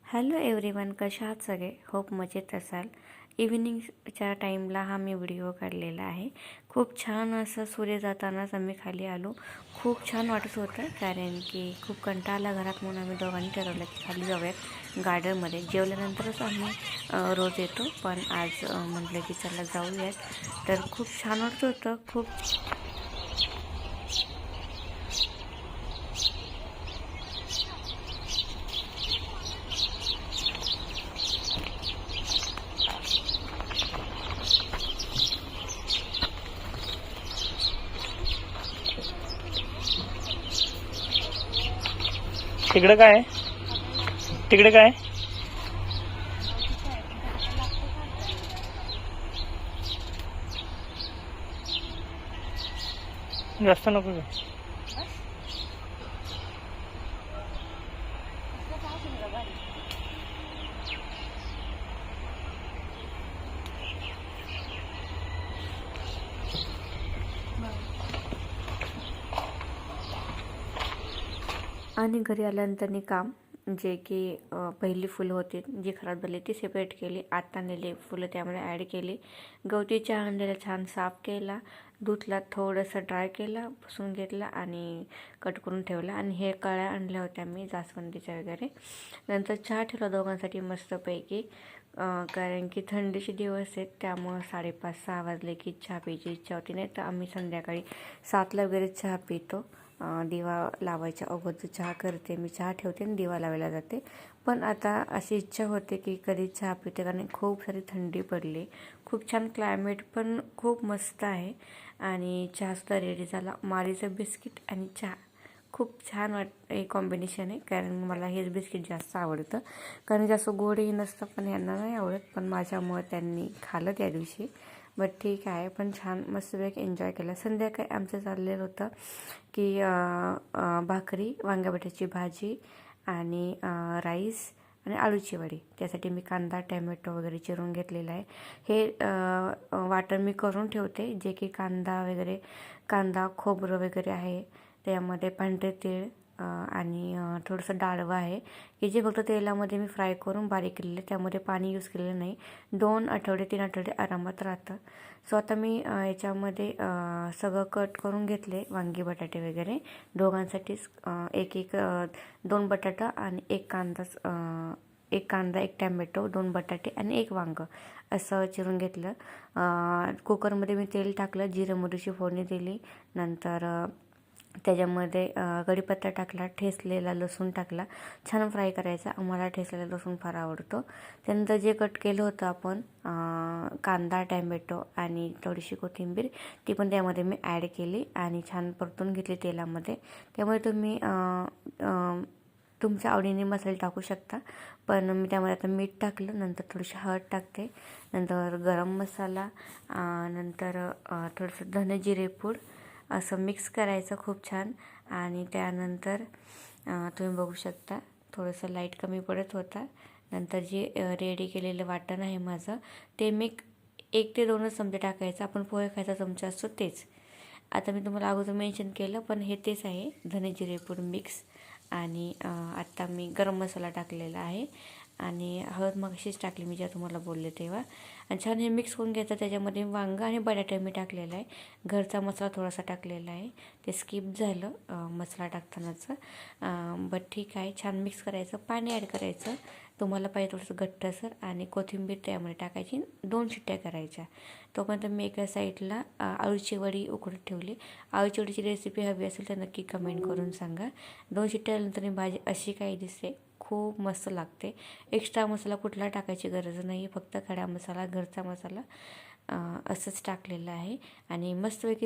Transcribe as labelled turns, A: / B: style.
A: Hello everyone, कशा आहात सगळे? होप मजेत असाल. इव्हिनिंगच्या टाईमला हा मी व्हिडिओ काढलेला आहे. खूप छान असं सूर्य जातानाच आम्ही खाली आलो. खूप छान वाटत होतं, कारण की खूप कंटाळा आला घरात, म्हणून आम्ही दोघांनी ठरवलं की खाली जाऊयात गार्डनमध्ये. जेवल्यानंतरच आम्ही रोज येतो, पण आज म्हटलं की चला जाऊयात. तर खूप छान वाटत होतं. खूप
B: तिकडे काय तिकडे काय जास्त नको का?
A: आणि घरी आल्यानंतर काम जे की पहिली फुलं होती जी खराब झाली ती सेपरेट केली. आता आणलेली फुलं त्यामध्ये ॲड केली. गवती चहा आणलेला छान साफ केला, धुतला, थोडंसं ड्राय केला, पुसून घेतला आणि कट करून ठेवला. आणि हे कळ्या आणल्या होत्या मी जास्वंदीच्या वगैरे. नंतर चहा ठेवला दोघांसाठी मस्तपैकी, कारण की थंडीचे दिवस आहेत, त्यामुळं 5:30-6 वाजले की चहा प्यायची इच्छा होती. नाही तर आम्ही संध्याकाळी 7ला वगैरे चहा पितो. दिवा लावायच्या अगोदर चहा करते मी, चहा ठेवते आणि दिवा लावायला जाते. पण आता अशी इच्छा होते की कधी चहा पिते, कारण खूप सारी थंडी पडली. खूप छान क्लायमेट पण खूप मस्त आहे. आणि चहासुद्धा रेडी झाला. मारीचं बिस्किट आणि चहा खूप छान हे कॉम्बिनेशन आहे, कारण मला हेच बिस्किट जास्त आवडतं. कारण जास्त गोडही नसतं, पण यांना नाही आवडत, पण माझ्यामुळे त्यांनी खाल्लं त्या दिवशी. बट ठीक आहे, पण छान मस्तपैकी एन्जॉय केला. संध्याकाळी आमचं चाललेलं होतं की भाकरी, वांग्या बटाट्याची भाजी आणि राईस आणि आळूची वडी. त्यासाठी मी कांदा, टॅमॅटो वगैरे चिरून घेतलेला आहे. हे वाटण मी करून ठेवते, जे की कांदा, खोबरं वगैरे आहे, त्यामध्ये पांढरे तीळ आणि थोडंसं डाळवं आहे, की जे फक्त तेलामध्ये मी फ्राय करून बारीक केलेलं, त्यामध्ये पाणी यूज केलेलं नाही. 2 आठवडे 3 आठवडे आरामात राहतं. सो आता मी याच्यामध्ये सगळं कट करून घेतले, वांगी बटाटे वगैरे दोघांसाठीच. एक 2 बटाटा आणि एक कांदा, एक टॅमॅटो, 2 बटाटे आणि 1 वांगं असं चिरून घेतलं. कुकरमध्ये मी तेल टाकलं, जिरं मोहरीची फोडणी दिली. नंतर त्याच्यामध्ये कढीपत्ता टाकला, ठेचलेला लसूण टाकला, छान फ्राय करायचा. आम्हाला ठेचलेला लसूण फार आवडतो. त्यानंतर जे कट केलं होतं आपण कांदा, टॅमॅटो आणि थोडीशी कोथिंबीर, ती पण त्यामध्ये मी ॲड केली आणि छान परतून घेतली तेलामध्ये. त्यामुळे तुम्ही तुमच्या आवडीने मसाले टाकू शकता, पण मी त्यामध्ये आता मीठ टाकलं, नंतर थोडीशी हळद टाकते, नंतर गरम मसाला, नंतर थोडंसं धने जिरे पूड, असं मिक्स करायचं खूप छान. आणि त्यानंतर तुम्ही बघू शकता थोडंसं लाईट कमी पडत होता. नंतर जे रेडी केलेलं वाटण आहे माझं, ते मी 1 ते 2च चमचे टाकायचं. आपण पोहे खायचा चमचा असतो तेच. आता मी तुम्हाला अगोदर मेन्शन केलं, पण हे तेच आहे, धने जिरे पूड मिक्स. आणि आत्ता मी गरम मसाला टाकलेला आहे आणि हळद मगाशीच टाकली मी जेव्हा तुम्हाला बोलले तेव्हा. आणि छान हे मिक्स करून घ्यायचं. त्याच्यामध्ये वांगं आणि बटाटा मी टाकलेला आहे. घरचा मसाला थोडासा टाकलेला आहे, ते स्किप झालं मसाला टाकतानाचं. बट ठीक आहे, छान मिक्स करायचं, पाणी ॲड करायचं तुम्हाला पाहिजे थोडंसं घट्टसर, आणि कोथिंबीर त्यामध्ये टाकायची, 2 शिट्ट्या करायच्या. तोपर्यंत मी एका साईडला आळूची वडी उकडत ठेवली. आळूची वडीची रेसिपी हवी असेल तर नक्की कमेंट करून सांगा. 2 शिट्ट्यानंतर ही भाजी अशी काही दिसते, खूप मस्त लागते. एक्स्ट्रा मसाला कुठला टाकायची गरज नाही, फक्त खडा मसाला, घरचा मसाला असंच टाकलेला आहे. आणि मस्तपैकी